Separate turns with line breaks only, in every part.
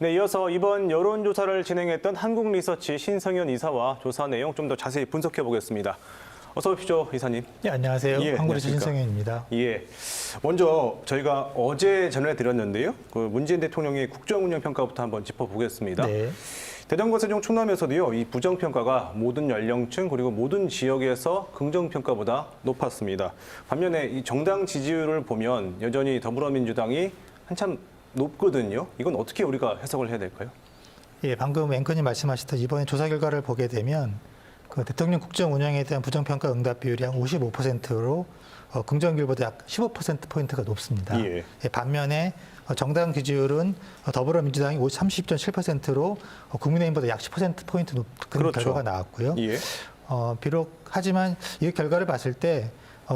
네, 이어서 이번 여론조사를 진행했던 한국리서치 신성현 이사와 조사 내용 좀 더 자세히 분석해 보겠습니다. 어서 오십시오, 이사님.
네, 안녕하세요.
예,
한국리서치
안녕하십니까.
신성현입니다.
예. 먼저 저희가 어제 전해드렸는데요. 그 문재인 대통령의 국정운영평가부터 한번 짚어보겠습니다.
네.
대전과 세종 충남에서도요, 이 부정평가가 모든 연령층 그리고 모든 지역에서 긍정평가보다 높았습니다. 반면에 이 정당 지지율을 보면 여전히 더불어민주당이 한참 높거든요. 이건 어떻게 우리가 해석을 해야 될까요?
예, 방금 앵커님 말씀하셨듯이 이번에 조사 결과를 보게 되면 그 대통령 국정 운영에 대한 부정평가 응답 비율이 한 55%로 긍정률보다 약 15%포인트가 높습니다.
예.
예, 반면에 정당 지지율은 더불어민주당이 30.7%로 국민의힘보다 약 10%포인트 높은
그렇죠.
결과가 나왔고요.
예.
하지만 이 결과를 봤을 때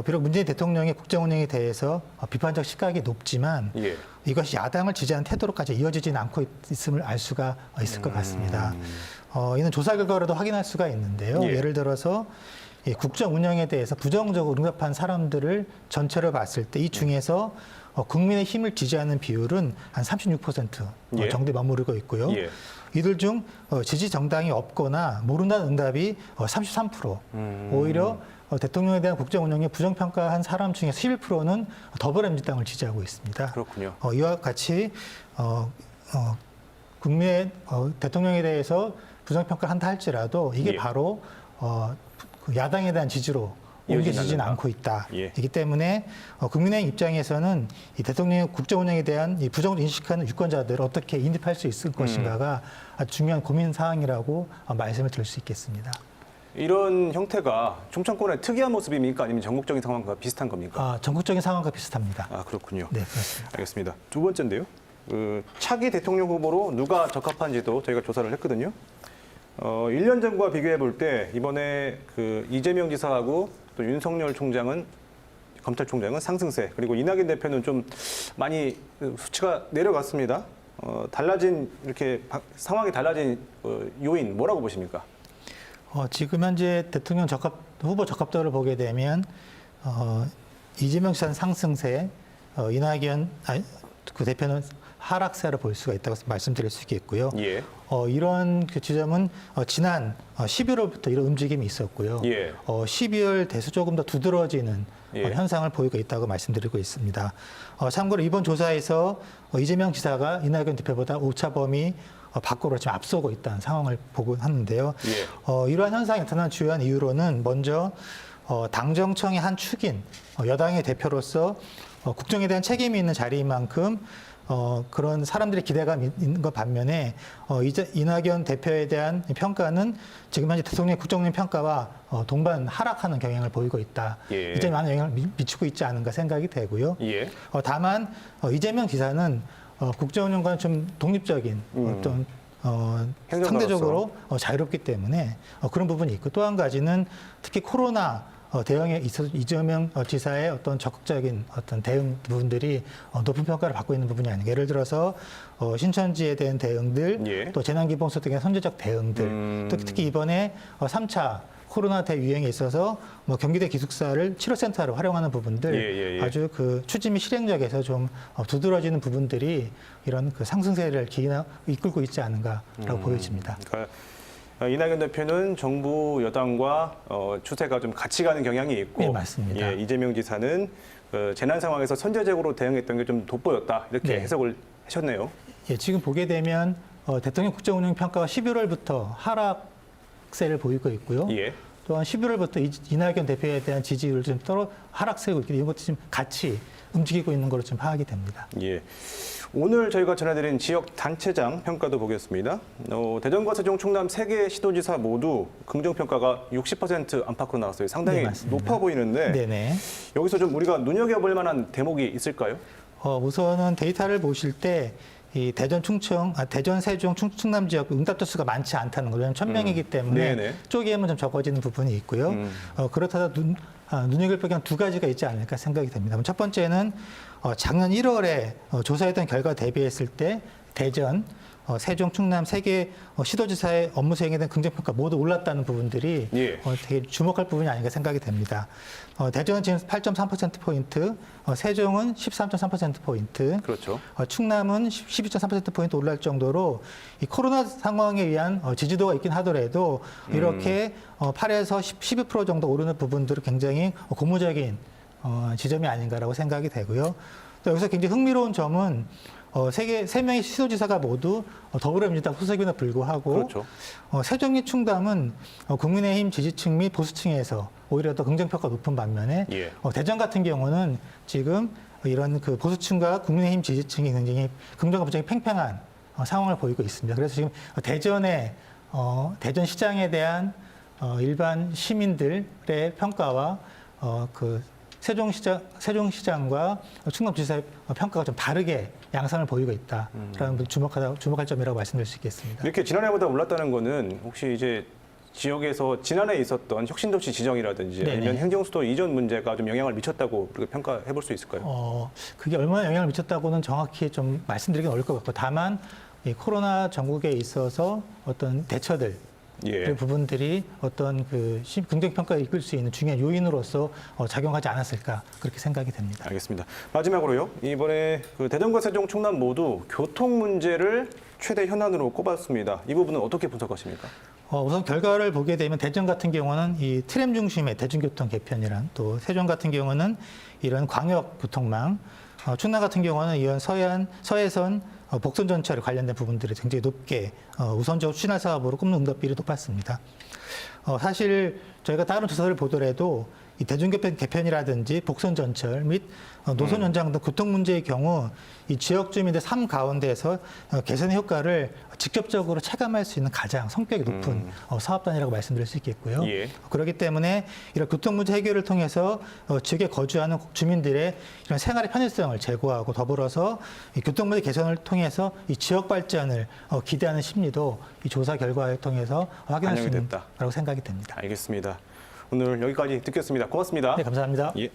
비록 문재인 대통령의 국정 운영에 대해서 비판적 시각이 높지만
예.
이것이 야당을 지지하는 태도로까지 이어지지는 않고 있음을 알 수가 있을 것 같습니다. 이는 조사 결과로도 확인할 수가 있는데요.
예.
예를 들어서 이 국정 운영에 대해서 부정적으로 응답한 사람들을 전체로 봤을 때 이 중에서 국민의 힘을 지지하는 비율은 한 36%
예.
정도에 머무르고 있고요.
예.
이들 중 지지 정당이 없거나 모른다는 응답이 33%. 오히려 대통령에 대한 국정 운영에 부정평가한 사람 중에 11%는 더불어민주당을 지지하고 있습니다.
그렇군요.
이와 같이 국민의 대통령에 대해서 부정평가를 한다 할지라도 이게
예.
바로 그 야당에 대한 지지로 옮겨지지는
않는다.
않고 있다.
예.
이기 때문에 국민의힘 입장에서는 이 대통령의 국정 운영에 대한 이 부정을 인식하는 유권자들을 어떻게 인입할 수 있을 것인가가 아주 중요한 고민 사항이라고 말씀을 드릴 수 있겠습니다.
이런 형태가 충청권의 특이한 모습입니까? 아니면 전국적인 상황과 비슷한 겁니까?
전국적인 상황과 비슷합니다.
그렇군요.
네, 그렇습니다.
알겠습니다. 두 번째인데요. 차기 대통령 후보로 누가 적합한지도 저희가 조사를 했거든요. 1년 전과 비교해 볼 때 이번에 그 이재명 지사하고 또 윤석열 검찰총장은 상승세, 그리고 이낙연 대표는 좀 많이 수치가 내려갔습니다. 상황이 달라진 요인 뭐라고 보십니까?
지금 현재 대통령 후보 적합도를 보게 되면 이재명 씨는 상승세, 이낙연 그 대표는 하락세를 볼 수가 있다고 말씀드릴 수 있겠고요.
예.
이런 그 지점은 지난 11월부터 이런 움직임이 있었고요.
예.
12월 대수 조금 더 두드러지는
예.
현상을 보이고 있다고 말씀드리고 있습니다. 참고로 이번 조사에서 이재명 지사가 이낙연 대표보다 오차 범위 밖으로 지금 앞서고 있다는 상황을 보고 하는데요.
예.
이러한 현상이 나타난 주요한 이유로는 먼저 당정청의 한 축인 여당의 대표로서 국정에 대한 책임이 있는 자리인 만큼 그런 사람들의 기대감이 있는 것 반면에 이제 이낙연 대표에 대한 평가는 지금 현재 대통령의 국정운영 평가와 동반 하락하는 경향을 보이고 있다.
예.
이점이 많은 영향을 미치고 있지 않은가 생각이 되고요.
예.
다만 이재명 지사는 국정운영과는 좀 독립적인 어떤
행정가로서.
상대적으로 자유롭기 때문에 그런 부분이 있고, 또 한 가지는 특히 코로나 대응에 있어서 이재명 지사의 어떤 적극적인 어떤 대응 부분들이 높은 평가를 받고 있는 부분이 아닌가. 예를 들어서 신천지에 대한 대응들,
예.
또 재난기본소득에 대한 선제적 대응들, 또 특히 이번에 3차 코로나 대유행에 있어서 경기대 기숙사를 치료센터로 활용하는 부분들,
예.
아주 그 추진 및 실행력에서 좀 두드러지는 부분들이 이런 그 상승세를 이끌고 있지 않은가라고 보여집니다.
그러니까 이낙연 대표는 정부 여당과 추세가 좀 같이 가는 경향이 있고,
네, 맞습니다.
예, 이재명 지사는 재난 상황에서 선제적으로 대응했던 게 좀 돋보였다, 이렇게
네.
해석을 하셨네요.
예, 지금 보게 되면 대통령 국정운영 평가가 11월부터 하락세를 보이고 있고요.
예.
또한 11월부터 이낙연 대표에 대한 지지율을 좀 하락세고 있기 때문에 이것도 지금 같이 움직이고 있는 걸로 좀 파악이 됩니다.
예. 오늘 저희가 전해드린 지역 단체장 평가도 보겠습니다. 대전과 세종, 충남 3개 시도지사 모두 긍정평가가 60% 안팎으로 나왔어요. 상당히
네, 맞습니다.
높아 보이는데
네네.
여기서 좀 우리가 눈여겨볼 만한 대목이 있을까요?
우선은 데이터를 보실 때 이 대전, 세종, 충남 지역 응답자 수가 많지 않다는 거죠. 1,000명이기 때문에
네네.
쪼개면 좀 적어지는 부분이 있고요. 그렇다다 눈여겨볼 한 두 가지가 있지 않을까 생각이 됩니다. 첫 번째는 작년 1월에 조사했던 결과 대비했을 때 대전, 세종, 충남 세 개 시도지사의 업무 수행에 대한 긍정평가 모두 올랐다는 부분들이
예.
되게 주목할 부분이 아닌가 생각이 됩니다. 대전은 지금 8.3%포인트, 세종은 13.3%포인트,
그렇죠.
충남은 12.3%포인트 올랄 정도로 이 코로나 상황에 의한 지지도가 있긴 하더라도 이렇게 8에서 12% 정도 오르는 부분들은 굉장히 고무적인 지점이 아닌가라고 생각이 되고요. 또 여기서 굉장히 흥미로운 점은 세 명의 시도지사가 모두 더불어민주당 소속임에도 불구하고
그렇죠.
세종 및 충남은 국민의힘 지지층 및 보수층에서 오히려 더 긍정평가 높은 반면에
예.
대전 같은 경우는 지금 이런 그 보수층과 국민의힘 지지층이 굉장히 긍정과 부정이 팽팽한 상황을 보이고 있습니다. 그래서 지금 대전시장에 대한 일반 시민들의 평가와 그 세종시장과 충남지사의 평가가 좀 다르게 양상을 보이고 있다라는 주목할 점이라고 말씀드릴 수 있겠습니다.
이렇게 지난해보다 올랐다는 거는 혹시 이제 지역에서 지난해 있었던 혁신도시 지정이라든지
네네.
아니면 행정수도 이전 문제가 좀 영향을 미쳤다고 그렇게 평가해 볼 수 있을까요?
그게 얼마나 영향을 미쳤다고는 정확히 좀 말씀드리긴 어려울 것 같고 다만 이 코로나 전국에 있어서 어떤 대처들
예.
그 부분들이 어떤 그 긍정평가를 이끌 수 있는 중요한 요인으로서 작용하지 않았을까 그렇게 생각이 됩니다.
알겠습니다. 마지막으로요. 이번에 그 대전과 세종, 충남 모두 교통 문제를 최대 현안으로 꼽았습니다. 이 부분은 어떻게 분석하십니까?
우선 결과를 보게 되면 대전 같은 경우는 이 트램 중심의 대중교통 개편이란 또 세종 같은 경우는 이런 광역 교통망, 충남 같은 경우는 이런 서해선 복선 전철에 관련된 부분들이 굉장히 높게 우선적으로 추진할 사업으로 꼽는 응답비율이 높았습니다. 사실 저희가 다른 조사를 보더라도 이 대중교통 개편이라든지 복선 전철 및 노선 연장 등 교통 문제의 경우 이 지역 주민들 삶 가운데에서 개선의 효과를 직접적으로 체감할 수 있는 가장 성격이 높은 사업 단위라고 말씀드릴 수 있겠고요.
예.
그렇기 때문에 이런 교통 문제 해결을 통해서 지역에 거주하는 주민들의 이런 생활의 편의성을 제고하고 더불어서 이 교통 문제 개선을 통해서 이 지역 발전을 기대하는 심리도 이 조사 결과를 통해서 확인할 수
반영이
있는
됐다.
거라고 생각이 됩니다.
알겠습니다. 오늘 여기까지 듣겠습니다. 고맙습니다.
네, 감사합니다.
예.